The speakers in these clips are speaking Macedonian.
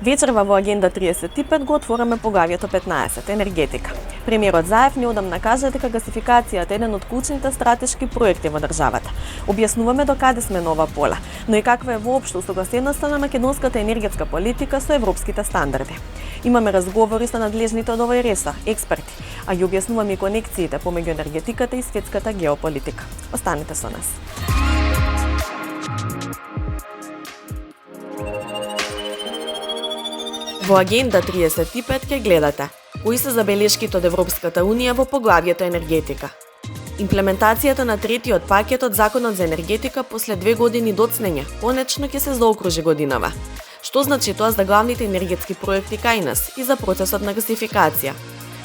Вечерва во Агенда 35 го отвораме поглавјето 15 – енергетика. Премиерот Заев неодамна кажа дека гасификацијата е еден од клучните стратешки проекти во државата. Објаснуваме докаде сме на ова пола, но и каква е воопшто усогласеноста на македонската енергетска политика со европските стандарди. Имаме разговори со надлежните од овој ресор, експерти, а ги објаснуваме и конекциите помеѓу енергетиката и светската геополитика. Останете со нас. Во Агенда 35 ќе гледате кои се забелешките од Европската Унија во поглавјето енергетика. Имплементацијата на третиот пакет од Законот за енергетика после 2 години доцнење конечно ќе се заокружи годинава. Што значи тоа за главните енергетски проекти кај нас и за процесот на гасификација?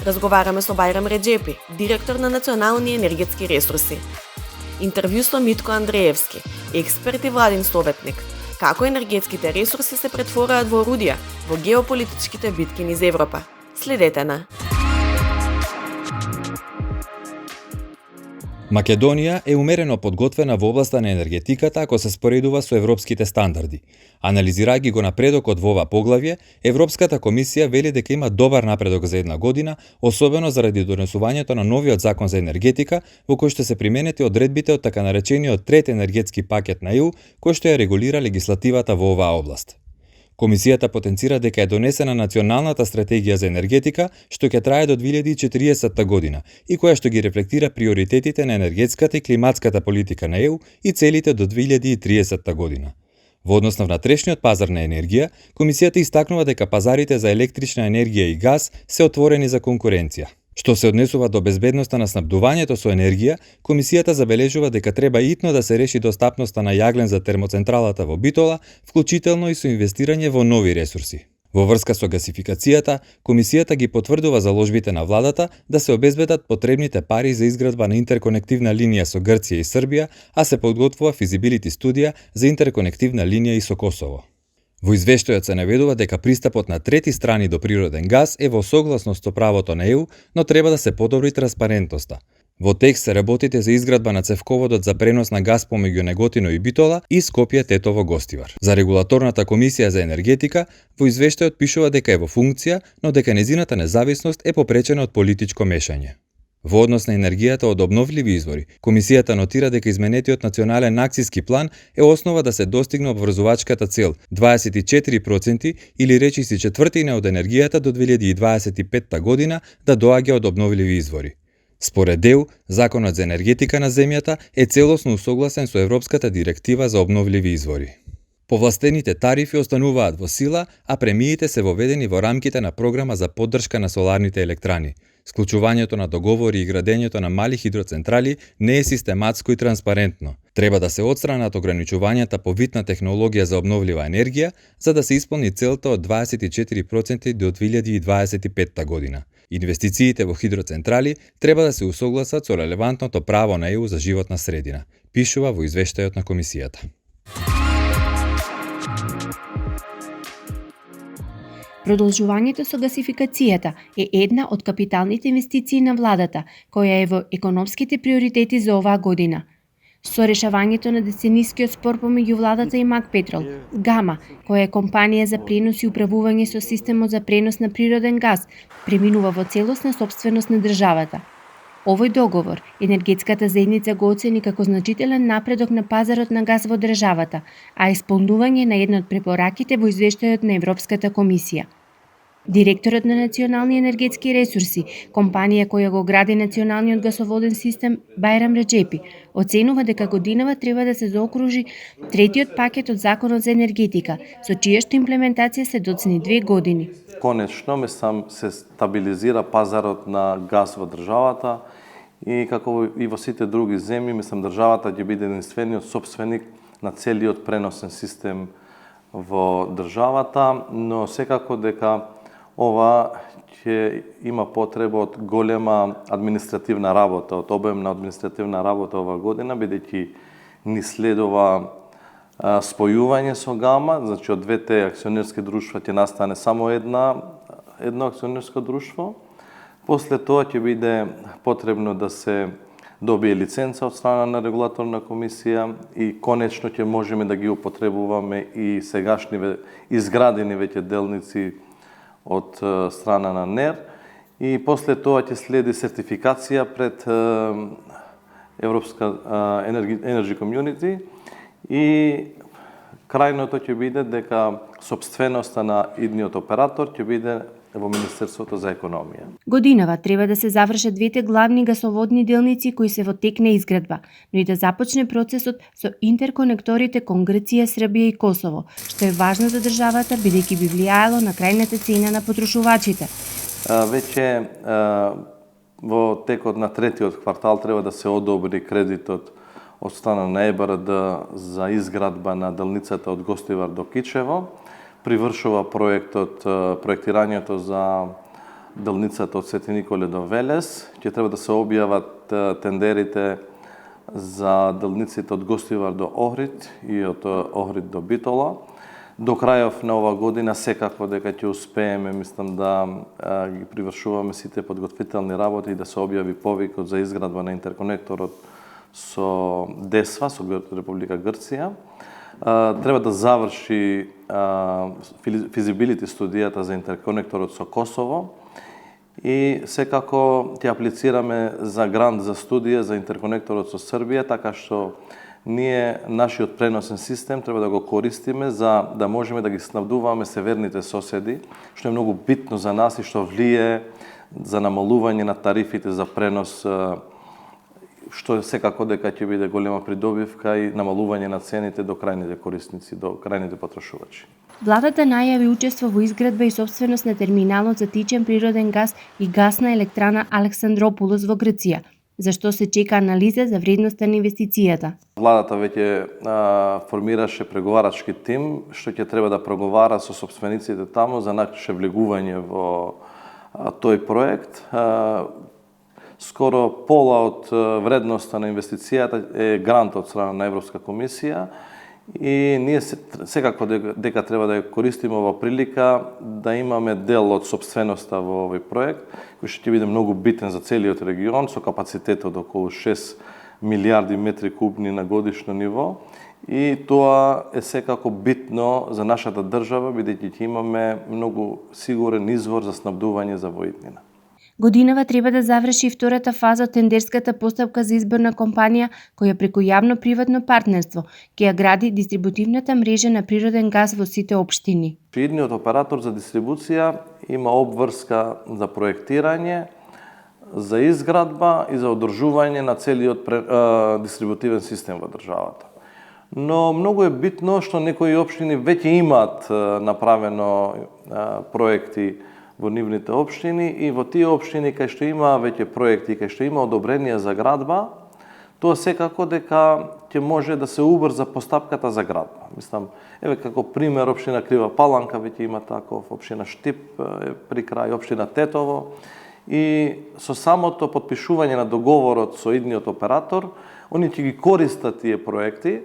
Разговараме со Бајрам Реджепи, директор на Национални енергетски ресурси. Интервју со Митко Андреевски, експерт и владин советник. Како енергетските ресурси се претвораат во орудија во геополитичките битки низ Европа. Следете на Македонија е умерено подготвена во областа на енергетиката ако се споредува со европските стандарди. Анализирајќи го напредокот во ова поглавје, Европската комисија вели дека има добар напредок за една година, особено заради донесувањето на новиот закон за енергетика, во кој што се применети одредбите од така наречениот трет енергетски пакет на ЕУ, кој што ја регулира легислативата во оваа област. Комисијата потенцира дека е донесена националната стратегија за енергетика, што ќе трае до 2040 година и која што ги рефлектира приоритетите на енергетската и климатската политика на ЕУ и целите до 2030 година. Во однос на внатрешниот пазар на енергија, комисијата истакнува дека пазарите за електрична енергија и газ се отворени за конкуренција. Што се однесува до безбедноста на снабдувањето со енергија, комисијата забележува дека треба итно да се реши достапноста на јаглен за термоцентралата во Битола, вклучително и со инвестирање во нови ресурси. Во врска со гасификацијата, комисијата ги потврдува заложбите на владата да се обезбедат потребните пари за изградба на интерконективна линија со Грција и Србија, а се подготвува физибилити студија за интерконективна линија и со Косово. Во извештајот се наведува дека пристапот на трети страни до природен газ е во согласност со правото на ЕУ, но треба да се подобри транспарентноста. Во текст се работите за изградба на цевководот за пренос на газ помеѓу Неготино и Битола и Скопје-Тетово-Гостивар. За регулаторната комисија за енергетика, во извештајот пишува дека е во функција, но дека незината независност е попречена од политичко мешање. Во однос на енергијата од обновливи извори, комисијата нотира дека изменетиот национален акциски план е основа да се достигне обврзувачката цел 24% или речиси четвртина од енергијата до 2025 година да доаѓа од обновливи извори. Според ЕУ, Законот за енергетика на земјата е целосно усогласен со Европската директива за обновливи извори. Повластените тарифи остануваат во сила, а премиите се воведени во рамките на програма за поддршка на соларните електрани. Склучувањето на договори и градењето на мали хидроцентрали не е систематско и транспарентно. Треба да се отстранат ограничувањата по вид на технологија за обновлива енергија, за да се исполни целта од 24% до 2025 година. Инвестициите во хидроцентрали треба да се усогласат со релевантното право на ЕУ за животна средина, пишува во извештајот на комисијата. Продолжувањето со гасификацијата е една од капиталните инвестиции на владата, која е во економските приоритети за оваа година. Со решавањето на деценискиот спор помеѓу владата и Макпетрол, Гама, која е компанија за пренос и управување со системот за пренос на природен газ, преминува во целосна сопственост на државата. Овој договор енергетската заедница го оцени како значителен напредок на пазарот на газ во државата, а исполнување на една од препораките во извештајот на Европската комисија. Директорот на Национални енергетски ресурси, компанија која го гради националниот гасоводен систем, Бајрам Реджепи, оценува дека годинава треба да се заокружи третиот пакет од Законот за енергетика, со чијашто имплементација се доцни 2 години. Конечно, се стабилизира пазарот на газ во државата и како и во сите други земји, државата ќе биде единствениот сопственик на целиот преносен систем во државата, но секако дека ова ќе има потреба од голема административна работа, од обемна административна работа оваа година, бидејќи ни следува спојување со Гама, значи од двете акционерски друштва ќе настане само едно акционерско друштво. После тоа ќе биде потребно да се добие лиценца од страна на регулаторна комисија и конечно ќе можеме да ги употребуваме и сегашниве изградени веќе делници од страна на НЕР и после тоа ќе следи сертификација пред Европска Energy Community и крајното ќе биде дека собственоста на идниот оператор ќе биде во Министерството за економија. Годинава треба да се завршат двете главни гасоводни делници кои се во тек на изградба, но и да започне процесот со интерконекторите кон Грција, Србија и Косово, што е важно за државата бидејќи би влијаело на крајната цена на потрошувачите. Веќе во текот на третиот квартал треба да се одобри кредитот од страна на ЕБРД за изградба на делницата од Гостивар до Кичево. Привршува проектирањето за делницата од Свети Николе до Велес. Ќе треба да се објават тендерите за делниците од Гостивар до Охрид и од Охрид до Битола. До крајов на ова година секако дека ќе успееме, мислам да ги привршуваме сите подготвителни работи и да се објави повикот за изградба на интерконекторот со ДЕСВА, со Република Грција. Треба да заврши физибилити студијата за интерконекторот со Косово и секако ќе аплицираме за грант за студија за интерконекторот со Србија, така што ние нашиот преносен систем треба да го користиме за да можеме да ги снабдуваме северните соседи, што е многу битно за нас и што влие за намалување на тарифите за пренос, што секако дека ќе биде голема придобивка и намалување на цените до крајните корисници, до крајните потрошувачи. Владата најави учество во изградба и собственост на терминалот за течен природен газ и гасна електрана Александрополос во Грција, за што се чека анализа за вредноста на инвестицијата. Владата веќе формираше преговарачки тим што ќе треба да преговара со собствениците таму за наше влегување во тој проект. Скоро пола од вредноста на инвестицијата е грант од страна на Европска комисија и ние секако дека треба да ја користиме ова прилика да имаме дел од собственоста во овој проект, кој ќе биде многу битен за целиот регион со капацитет од околу 6 милиарди метри кубни на годишно ниво и тоа е секако битно за нашата држава бидејќи ќе имаме многу сигурен извор за снабдување за воиднина. Годинава треба да заврши втората фаза од тендерската постапка за избор на компанија која преку јавно-приватно партнерство ќе ја гради дистрибутивната мрежа на природен газ во сите општини. Идниот оператор за дистрибуција има обврска за проектирање, за изградба и за одржување на целиот дистрибутивен систем во државата. Но многу е битно што некои општини веќе имаат направено проекти во нивните општини и во тие општини кај што има веќе проекти, кај што има одобрение за градба, тоа секако дека ќе може да се убрза постапката за градба. Мислам, еве како пример општина Крива Паланка веќе има таков, општина Штип при крај, општина Тетово и со самото потпишување на договорот со идниот оператор, они ќе ги користат тие проекти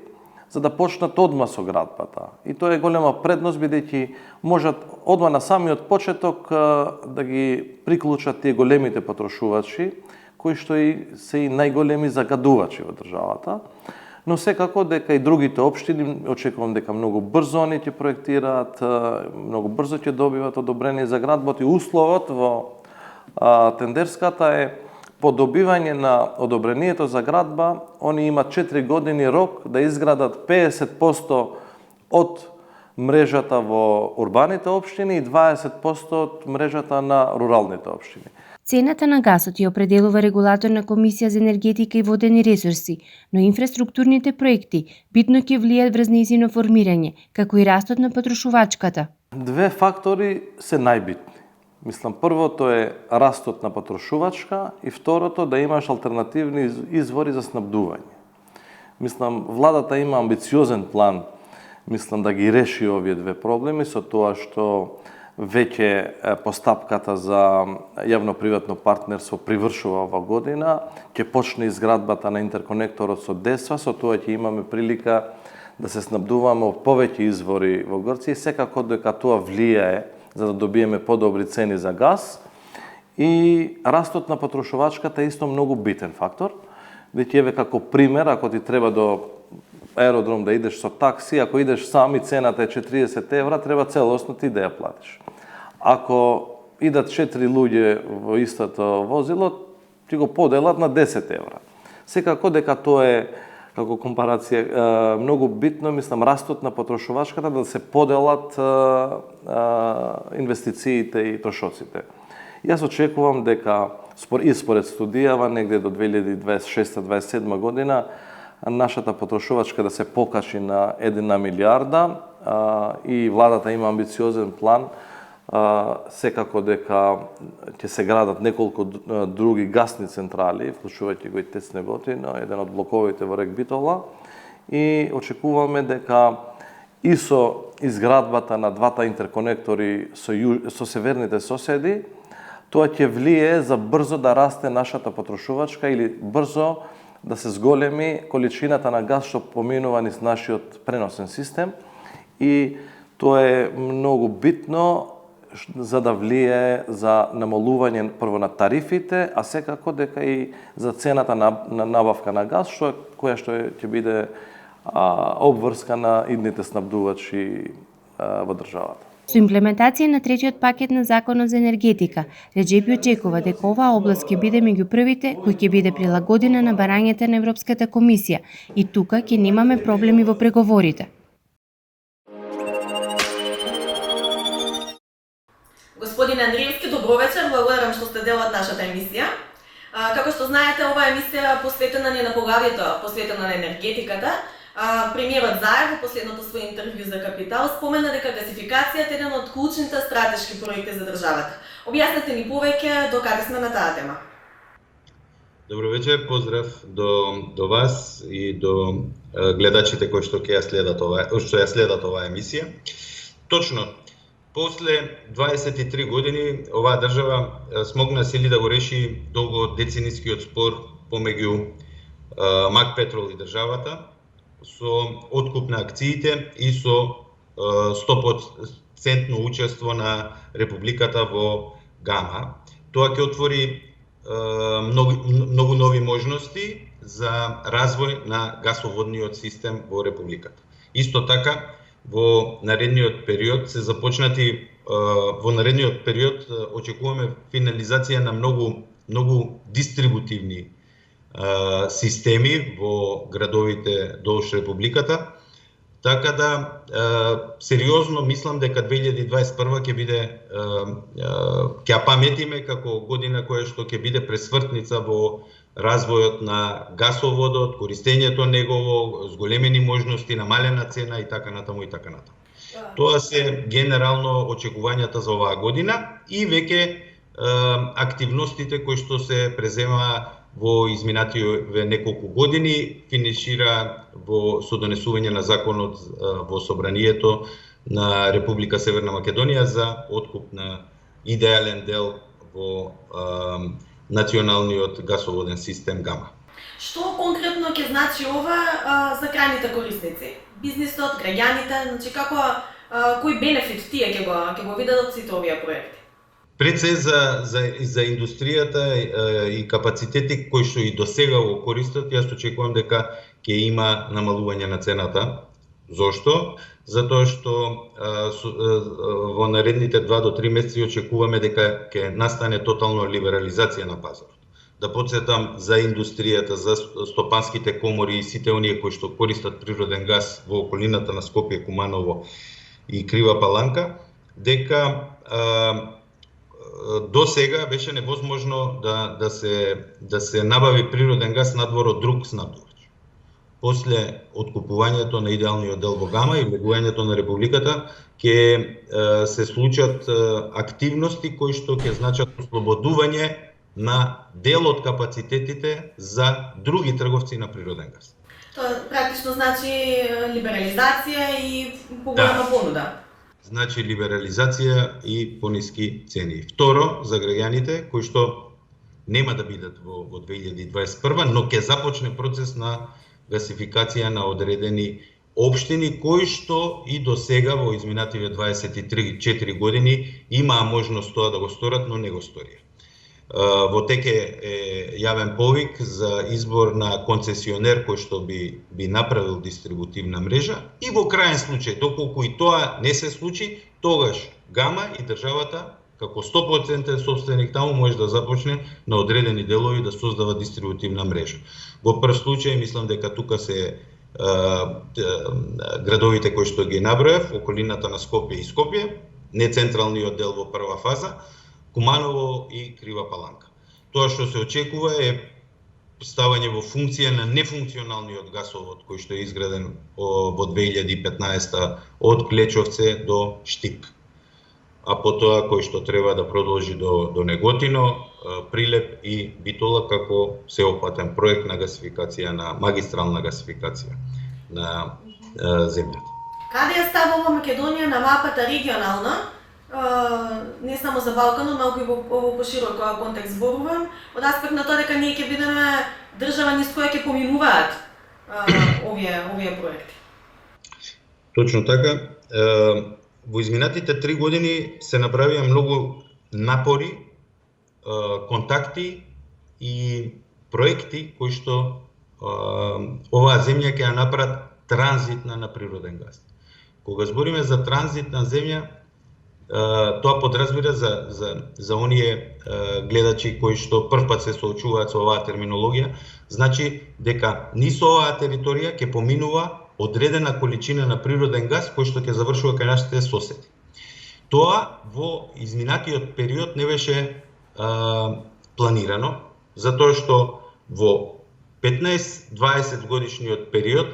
за да почнат одма со градбата. И тоа е голема предност, бидејќи можат одма на самиот почеток да ги приклучат тие големите потрошувачи, кои што и се и најголеми загадувачи во државата. Но секако дека и другите општини, очекувам дека многу брзо они ќе проектираат, многу брзо ќе добиват одобрение за градбот и условот во тендерската е по добивање на одобрението за градба, они имат 4 години рок да изградат 50% од мрежата во урбаните општини и 20% од мрежата на руралните општини. Цената на гасот ја определува регулаторна комисија за енергетика и водени ресурси, но инфраструктурните проекти битно ќе влијат врз нејзино формирање, како и растот на потрошувачката. Две фактори се најбитни. Мислам, првото е растот на потрошувачка и второто да имаш алтернативни извори за снабдување. Мислам, владата има амбициозен план, мислам да ги реши овие две проблеми со тоа што веќе постапката за јавно-приватно партнерство привршува ова година, ќе почне изградбата на интерконекторот со ДЕСВА, со тоа ќе имаме прилика да се снабдуваме од повеќе извори во Грција, секако дека тоа влијае за да добиеме подобри цени за газ и растот на потрошувачката е исто многу битен фактор, Веќе еве како пример, ако ти треба до аеродром да идеш со такси, ако идеш сами цената е 40 евра, треба целосно ти да ја платиш. Ако идат 4 луѓе во истото возило, ти го поделат на 10 евра. Секако дека тоа е како компарација многу битно, мислам, растот на потрошувачката да се поделат инвестициите и трошоците. Јас очекувам дека според студијава негде до 2026-2027 година нашата потрошувачка да се покачи на 1 милиарда и владата има амбициозен план. Секако дека ќе се градат неколку други гасни централи, вклучувајќи го и ТЕЦ Неготино, еден од блоковите во Рек Битола, и очекуваме дека и со изградбата на двата интерконектори со северните соседи, тоа ќе влие за брзо да расте нашата потрошувачка или брзо да се зголеми количината на газ што поминува низ нашиот преносен систем, и тоа е многу битно за да влие за намалување прво на тарифите, а секако дека и за цената на набавка на газ, која ќе биде обврска на идните снабдувачи во државата. Со имплементација на третиот пакет на Законот за енергетика, Реджепи очекува дека оваа област ќе биде меѓу првите кој ќе биде прилагодена на барањата на Европската комисија и тука ќе немаме проблеми во преговорите. Господин Андриевски, добро вечер, благодарам што сте дел од нашата емисија. Како што знаете, оваа емисија е посветена не на поглавието, посветена на енергетиката. Премиерот Заев во последното свој интервју за Капитал спомена дека гасификацијата е еден од клучните стратешки проекти за државата. Објаснете ни повеќе до каде сме на таа тема. Добро вечер, поздрав до вас и до гледачите кои што ја следат оваа емисија. Точно, после 23 години оваа држава смогна сили да го реши долго деценискиот спор помеѓу МАК Петрол и државата со откуп на акциите и со 100% учество на Републиката во Гама. Тоа ќе отвори многу нови можности за развој на гасоводниот систем во Републиката. Исто така, во наредниот период очекуваме финализација на многу дистрибутивни системи во градовите долж Републиката. Така да сериозно мислам дека 2021 ќе биде ќе ја паметиме како година која што ќе биде пресвртница во развојот на гасоводот, користењето негово, зголемени можности, намалена цена и така натаму и така натаму. Тоа се генерално очекувањата за оваа година и веќе активностите кои што се презема во изминативе неколку години, финишира со донесување на законот во собранието на Република Северна Македонија за откуп на идеален дел во националниот гасоводен систем Гама. Што конкретно ќе значи ова за крајните корисници? Бизнисот, граѓаните, значи кој бенефит тие ќе го видат од сите овие проекти? Пред се за индустријата и капацитети кои што и досега го користат, јас очекувам дека ќе има намалување на цената. Зошто? Затоа што во наредните 2 до 3 месеци очекуваме дека ќе настане тотална либерализација на пазарот. Да подсетам за индустријата, за стопанските комори и сите оние кои што користат природен газ во околината на Скопје, Куманово и Крива Паланка, дека до сега беше невозможно да се набави природен газ надвор од друг снабдувач. После откупувањето на идеалниот дел во Гама и влегувањето на Републиката ќе се случат активности кои што ќе значат ослободување на дел од капацитетите за други трговци на природен газ. Тоа практично значи либерализација и поголема понуда. Значи либерализација и пониски цени. Второ, за граѓаните кои што нема да бидат во 2021, но ќе започне процес на гасификација на одредени општини кои што и до сега во изминативе 23-4 години имаа можност тоа да го сторат, но не го сторија. во теке е јавен повик за избор на концесионер кој што би направил дистрибутивна мрежа и во крајен случај, доколку и тоа не се случи, тогаш ГАМА и државата како 100% собственик таму може да започне на одредени делови да создава дистрибутивна мрежа. Во прв случај мислам дека тука се градовите кои што ги набројав, околината на Скопје и Скопје, не централниот дел во прва фаза, Куманово и Крива Паланка. Тоа што се очекува е ставање во функција на нефункционалниот гасовод кој што е изграден во 2015 од Клечовце до Штип. А потоа кој што треба да продолжи до Неготино, Прилеп и Битола како сеопфатен проект на гасификација, на магистрална гасификација на земјата. Каде ја ставува Македонија на мапата регионална? Не само за Балканот, малку и во поширок контекст зборувам, од аспект на тоа дека ние ќе бидеме држава низ која ќе поминуваат овие проекти. Точно така. Во изминатите 3 години се направија многу напори, контакти и проекти кои што оваа земја ќе ја направат транзитна на природен газ. Кога збориме за транзитна земја, тоа подразбира за оние гледачи кои што првпат се соочуваат со оваа терминологија, значи дека низ оваа територија ќе поминува одредена количина на природен газ кој што ќе завршува кај нашите соседи. Тоа во изминатиот период не беше планирано, затоа што во 15-20 годишниот период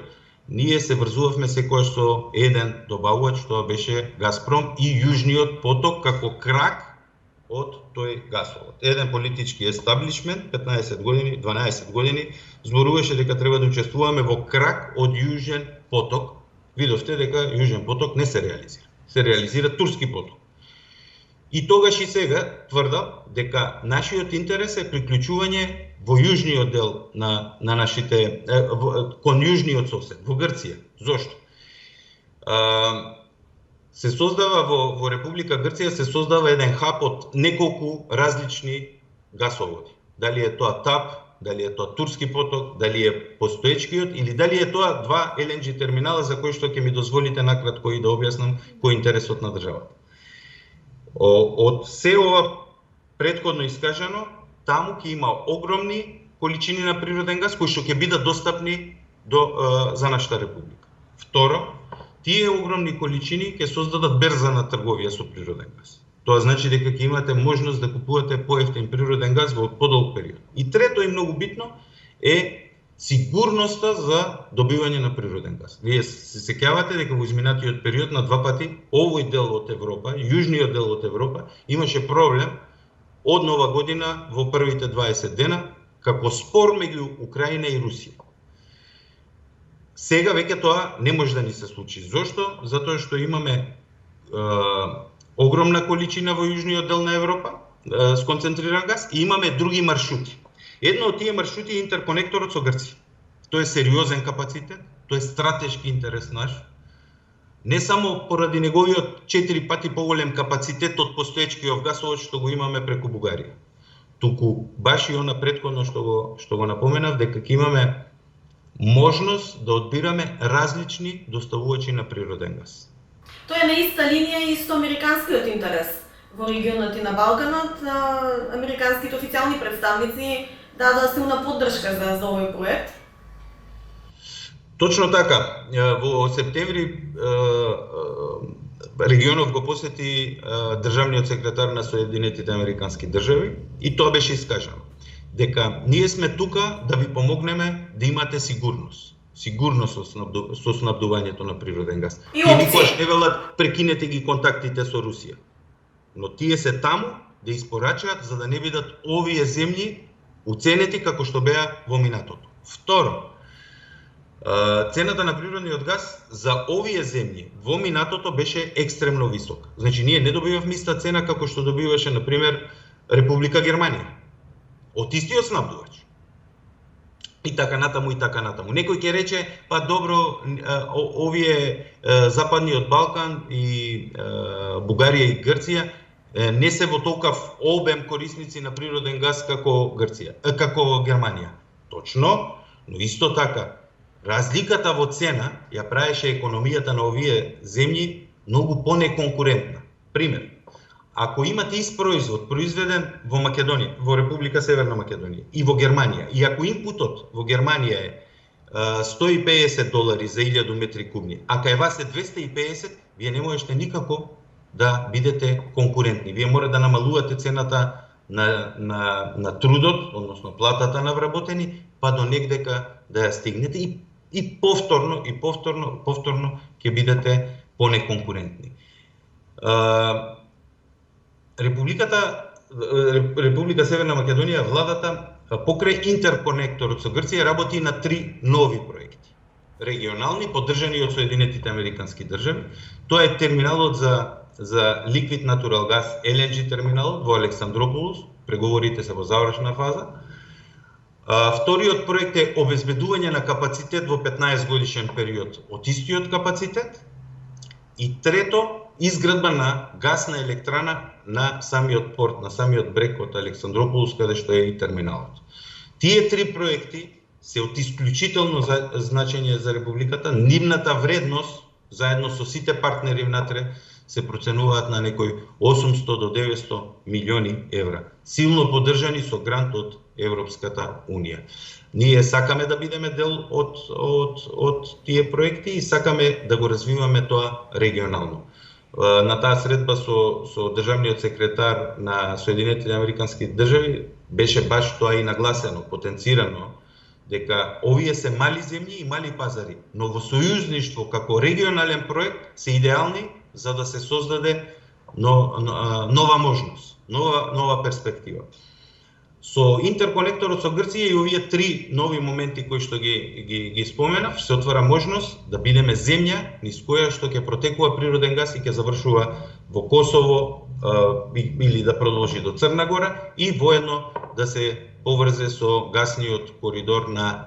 ние се врзувавме секојаш со еден добавувач, тоа беше Газпром и Јужниот поток како крак од тој гасовод. Еден политички естаблишмент 15 години, 12 години зборуваше дека треба да учествуваме во крак од Јужен поток. Видовте дека Јужен поток не се реализира. Се реализира Турски поток. И тогаш и сега тврдам дека нашиот интерес е приклучување во јужниот дел на нашите кон јужниот сосед, во Грција. Зошто? Се создава во Република Грција се создава еден хаб од неколку различни гасоводи. Дали е тоа ТАП, дали е тоа Турски поток, дали е постоечкиот или дали е тоа два LNG терминала за кои што ќе ми дозволите накратко и да објаснам кој е интересот на државата. Од се ова претходно искажано, таму ќе има огромни количини на природен газ кои што ќе бидат достапни за нашата република. Второ, тие огромни количини ќе создадат берза на трговија со природен газ. Тоа значи дека ќе имате можност да купувате поевтин природен газ во подолг период. И трето и многу битно е сигурноста за добивање на природен газ. Вие се сеќавате дека во изминатиот период на два пати овој дел од Европа, јужниот дел од Европа, имаше проблем од Нова година во првите 20 дена како спор меѓу Украина и Русија. Сега веќе тоа не може да ни се случи. Зошто? Затоа што имаме огромна количина во јужниот дел на Европа, сконцентриран газ, и имаме други маршрути. Едно од тие маршрути е интерконекторот со Грција. Тој е сериозен капацитет, тој е стратешки интерес наш. Не само поради неговиот 4 пати поголем капацитет од постоечкиот гасовод што го имаме преку Бугарија. Туку баш и она претходно што го напоменав дека ќе имаме можност да одбираме различни доставувачи на природен газ. Тоа е на иста линија и со американскиот интерес во регионот и на Балканот. Американските официјални представници дадоа силна поддршка за овој проект. Точно така. Во септември регионов го посети државниот секретар на Соединетите американски држави и тоа беше искажано дека ние сме тука да ви помогнеме да имате сигурност со снабдувањето на природен газ. И никогаш не велат прекинете ги контактите со Русија. Но тие се таму да испорачаат за да не бидат овие земји уценети како што беа во минатото. Второ, цената на природниот газ за овие земји во минатото беше екстремно висока. Значи ние не добивавме иста цена како што добиваше на пример Република Германија од истиот снабдувач. И така натаму, и така натаму. Некој ќе рече, па добро, овие Западниот Балкан и Бугарија и Грција не се во толков обем корисници на природен газ како како Германија. Точно, но исто така разликата во цена ја правеше економијата на овие земји многу понеконкурентна. Пример, ако имате ист производ произведен во Македонија, во Република Северна Македонија и во Германија, и ако инпутот во Германија е $150 за 1000 метри кубни, а кај вас е 250, вие не можете никако да бидете конкурентни. Вие мора да намалувате цената на трудот, односно платата на вработени, па до негдека да ја стигнете и повторно ќе бидете понеконкурентни. Република Северна Македонија, владата покрај интерконекторот со Грција работи на 3 нови проекти. Регионални, поддржани од Соединетите Американски држави. Тоа е терминалот за ликвид натурал газ, LNG терминалот во Александрополус, преговорите се во завршна фаза. Вториот проект е обезбедување на капацитет во 15 годишен период од истиот капацитет. И трето, изградба на гасна електрана на самиот порт, на самиот брег од Александрополус, каде што е и терминалот. Тие 3 проекти се од исклучително значење за Републиката. Нивната вредност, заедно со сите партнери внатре, се проценуваат на некои 800 до 900 милиони евра. Силно поддржани со грант од Европската Унија. Ние сакаме да бидеме дел од тие проекти и сакаме да го развиваме тоа регионално. На таа средба со државниот секретар на Соединетите Американски држави беше баш тоа и нагласено, потенцирано, дека овие се мали земји и мали пазари, но во сојузништво како регионален проект се идеални за да се создаде нова можност, нова перспектива. Со интерконекторот со Грција и овие 3 нови моменти кои што ги споменав, се отвора можност да бидеме земја низ која што ќе протекува природен газ и ќе завршува во Косово или да продолжи до Црна Гора и воедно да се поврзе со гасниот коридор на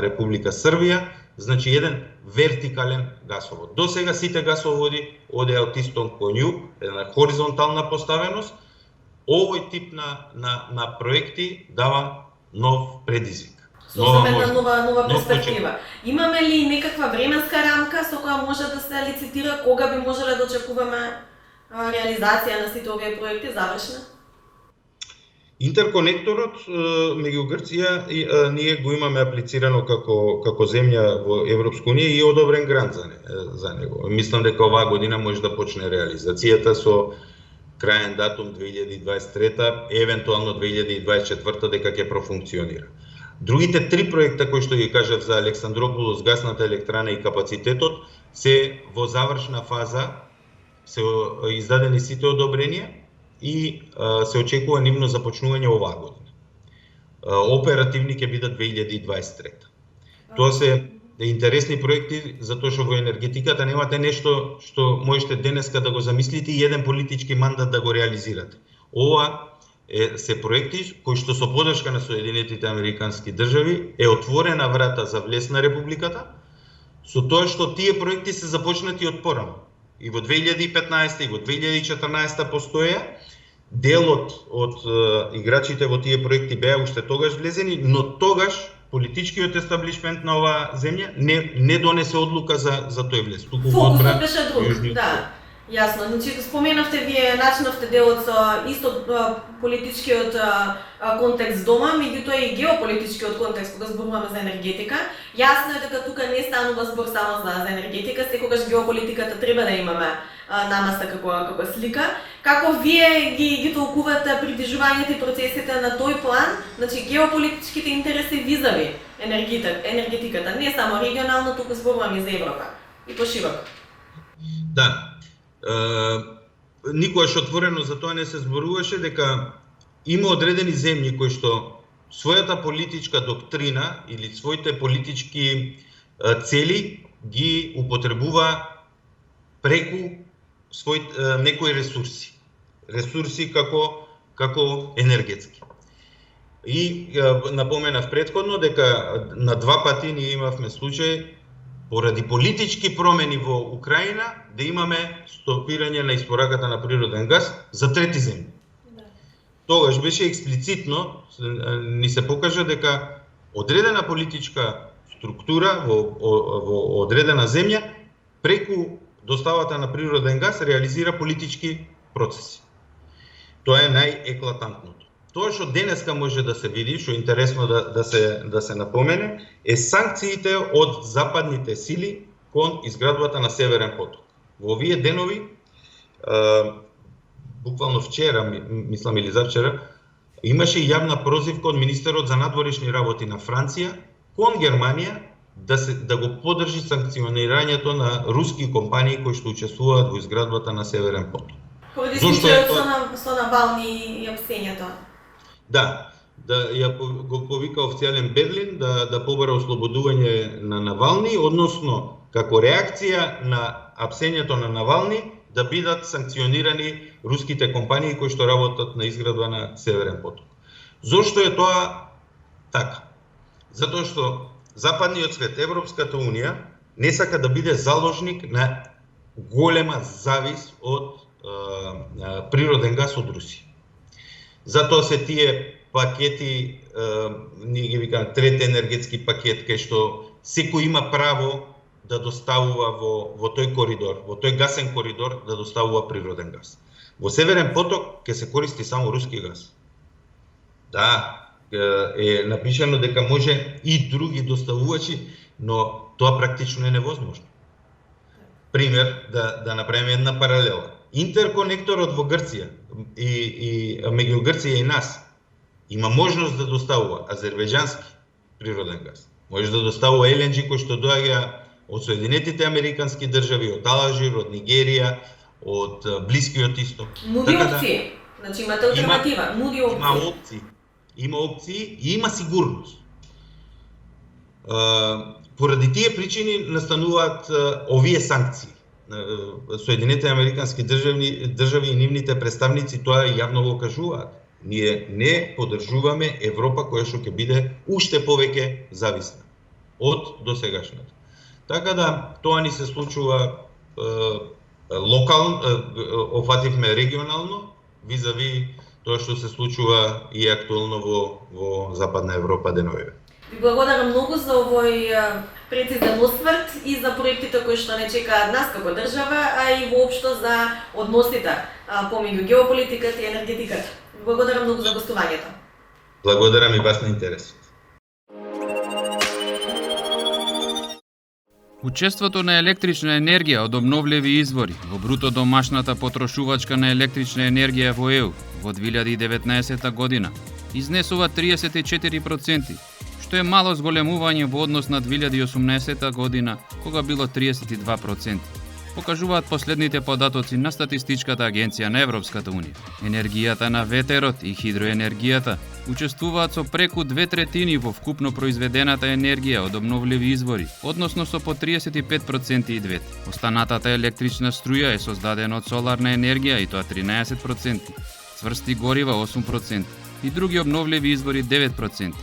Република Србија, значи еден вертикален гасовод. До сега сите гасоводи одеа од истон кон југ, една хоризонтална поставеност. Овој тип на проекти дава нов предизвик. Сосема нова перспектива. Имаме ли некаква временска рамка со која може да се лицитира кога би можеле да очекуваме реализација на сите овие проекти завршна? Интерконекторот меѓу Грција ние го имаме аплицирано како земја во Европска унија и одобрен грант за него. Мислам дека оваа година може да почне реализацијата со крајен датум 2023, евентуално 2024 дека ќе профункционира. Другите 3 проекта кои што ги кажав за Александрополус, гасната електрана и капацитетот се во завршна фаза, се издадени сите одобренија и се очекува нивно започнување оваа година. Оперативни ќе бидат 2023. Тоа се интересни проекти, затоа што во енергетиката немате нешто што можете денеска да го замислите и еден политички мандат да го реализирате. Ова се проекти кои што со поддршка на Соединетите Американски држави е отворена врата за влез на Републиката, со тоа што тие проекти се започнати од порано. И во 2015 и во 2014 постоја, делот од играчите во тие проекти беа уште тогаш влезени, но тогаш политичкиот естаблишмент на оваа земја не донесе одлука за тој влез. Фокусот беше друг, да. Јасно, значи споменавте вие начинавте делот со исто политичкиот контекст дома, меѓутоа и геополитичкиот контекст кога зборуваме за енергетика. Јасно е дека тука не станува збор само за енергетика, секогаш геополитиката треба да имаме намаста како слика. Како вие ги толкувате придвижувањето и процесите на тој план, значи геополитичките интереси визави енергетиката, не само регионално, туку зборуваме за Европа и пошироко. Да. Никогаш отворено за тоа не се зборуваше дека има одредени земји кои што својата политичка доктрина или своите политички цели ги употребува преку некои ресурси како енергетски. И напоменав претходно дека на 2 пати ние имавме случај поради политички промени во Украина, да имаме стопирање на испораката на природен газ за трети земји. Тогаш беше експлицитно ни се покажа дека одредена политичка структура во одредена земја преку доставата на природен газ реализира политички процеси. Тоа е најеклатантното. Тоа што денеска може да се види, што е интересно да се напомене, е санкциите од западните сили кон изградбата на Северен поток. Во овие денови, буквално вчера, мислам или завчера, имаше јавна прозивка од министерот за надворешни работи на Франција кон Германија да го поддржи санкционирањето на руски компании кои што учествуваат во изградбата на Северен поток. Поради случајот со Навални и апсењето. Да ја го повика официјален Берлин да побара ослободување на Навални, односно како реакција на апсењето на Навални да бидат санкционирани руските компании кои што работат на изградба на Северен поток. Зошто е тоа така? Затоа што западниот свет, Европската унија, не сака да биде заложник на голема завис од природен газ од Русија. Затоа се тие пакети, ние ги викаме трети енергетски пакет, кај што секој има право да доставува во тој коридор, во тој гасен коридор да доставува природен газ. Во Северен поток ќе се користи само руски газ. Да, е напишано дека може и други доставувачи, но тоа практично е невозможно. Пример, да направиме една паралела. Интерконекторот во Грција и меѓу Грција и нас има можност да доставува азербејџански природен газ. Може да доставува LNG кој што доаѓа од Соединетите Американски држави, од Алжир, од Нигерија, од Блискиот исток. Нуди опции. Значи имате алтернатива, нуди опции. Има опции и има сигурност. Поради тие причини настануваат овие санкции. Соединетите Американски држави и нивните представници тоа јавно го кажуваат. Ние не поддржуваме Европа која што ќе биде уште повеќе зависна од досегашната. Така да тоа ни се случува локално, офативме регионално, визави тоа што се случува и актуелно во Западна Европа деновиве. Ви благодарам многу за овој прецизен осврт и за проектите кои што не чекаат нас како држава, а и воопшто за односите помеѓу геополитиката и енергетиката. Ви благодарам многу за гостувањето. Благодарам и вас на интересот. Учеството на електрична енергија од обновливи извори во бруто домашната потрошувачка на електрична енергија во ЕУ во 2019 година изнесува 34%, што е мало зголемување во однос на 2018 година, кога било 32%. Покажуваат последните податоци на Статистичката агенција на Европската унија. Енергијата на ветерот и хидроенергијата учествуваат со преку 2/3 во вкупно произведената енергија од обновливи извори, односно со по 35% и двете. Останатата електрична струја е создадена од соларна енергија и тоа 13%, цврсти горива 8% и други обновливи извори 9%,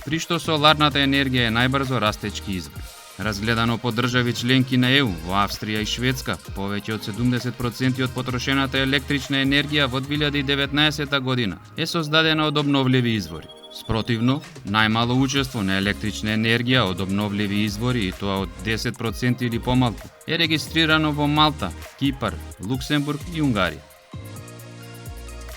при што соларната енергија е најбрзо растечки извор. Разгледано по држави членки на ЕУ, во Австрија и Шведска, повеќе од 70% од потрошената електрична енергија во 2019 година е создадена од обновливи извори. Спротивно, најмало учество на електрична енергија од обновливи извори, и тоа од 10% или помалку, е регистрирано во Малта, Кипар, Луксембург и Унгарија.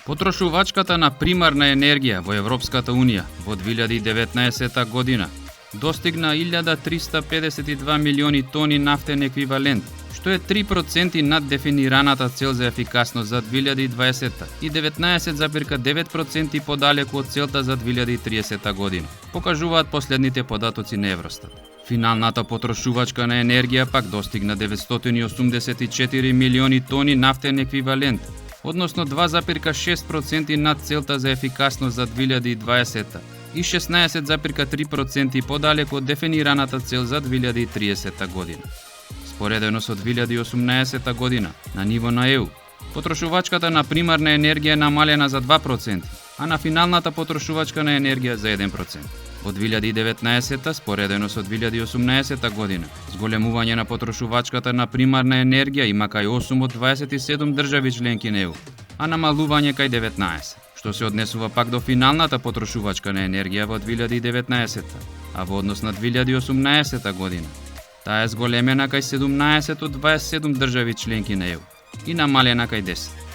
Потрошувачката на примарна енергија во Европската унија во 2019 година достигна 1352 милиони тони нафтен еквивалент, што е 3% над дефинираната цел за ефикасност за 2020 и 19,9% подалеку од целта за 2030 година, покажуваат последните податоци на Евростат. Финалната потрошувачка на енергија пак достигна 984 милиони тони нафтен еквивалент, односно 2,6% над целта за ефикасност за 2020 и 16,3% подалеку од дефинираната цел за 2030 година. Споредено со 2018 година, на ниво на ЕУ, потрошувачката на примарна енергија е намалена за 2%, а на финалната потрошувачка на енергија за 1%. Во 2019 споредено со 2018 година, зголемување на потрошувачката на примарна енергија има кај 8 од 27 држави членки на ЕУ, а намалување кај 19, што се однесува пак до финалната потрошувачка на енергија во 2019, а во однос на 2018 година, таа е зголемена кај 17 од 27 држави членки на ЕУ и намалена кај 10.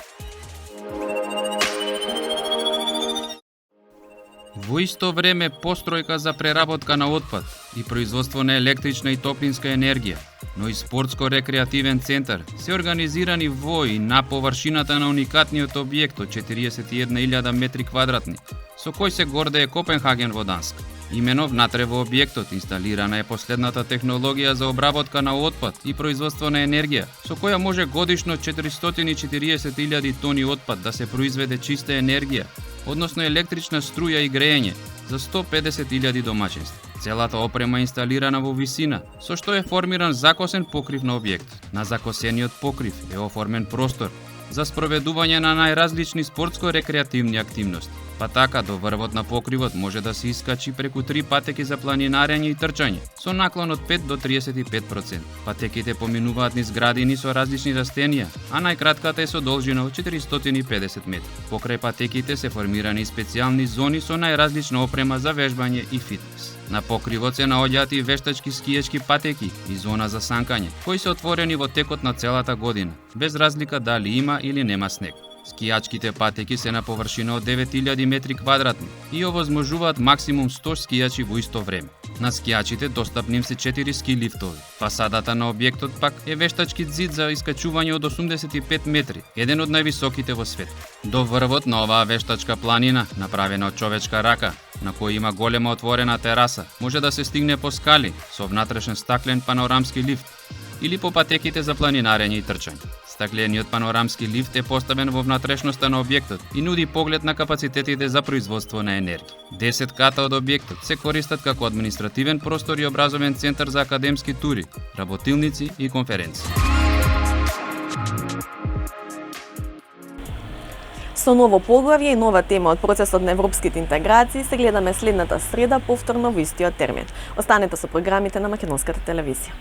Во исто време, постројка за преработка на отпад и производство на електрична и топлинска енергија, но и спортско-рекреативен центар се организирани во и на површината на уникатниот објект од 41.000 метри квадратни, со кој се гордее Копенхаген во Данска. Имено внатре во објектот инсталирана е последната технологија за обработка на отпад и производство на енергија, со која може годишно 440.000 тони отпад да се произведе чиста енергија, односно електрична струја и грејење за 150.000 домаќинства. Целата опрема е инсталирана во висина, со што е формиран закосен покрив на објектот. На закосениот покрив е оформен простор за спроведување на најразлични спортско-рекреативни активности. Па така, до врвот на покривот може да се искачи преку 3 патеки за планинарење и трчање, со наклон од 5 до 35%. Патеките поминуваат низ градини со различни растенија, а најкратката е со должина од 450 метри. Покрај патеките се формирани специјални зони со најразлична опрема за вежбање и фитнес. На покривот се наоѓаат и вештачки скијачки патеки и зона за санкање, кои се отворени во текот на целата година, без разлика дали има или нема снег. Скијачките патеки се на површина од 9000 метри квадратни и овозможуваат максимум 100 скијачи во исто време. На скијачите достапни им се 4 ски лифтови. Фасадата на објектот пак е вештачки зид за искачување од 85 метри, еден од највисоките во свет. До врвот на оваа вештачка планина, направена од човечка рака, на кој има голема отворена тераса, може да се стигне по скали со внатрешен стаклен панорамски лифт или по патеките за планинарење и трчање. Стаклениот панорамски лифт е поставен во внатрешноста на објектот и нуди поглед на капацитетите за производство на енергија. 10 ката од објектот се користат како административен простор и образовен центар за академски тури, работилници и конференции. Со ново поглавје и нова тема од процесот на европските интеграции се гледаме следната среда повторно во истиот термин. Останете со програмите на Македонската телевизија.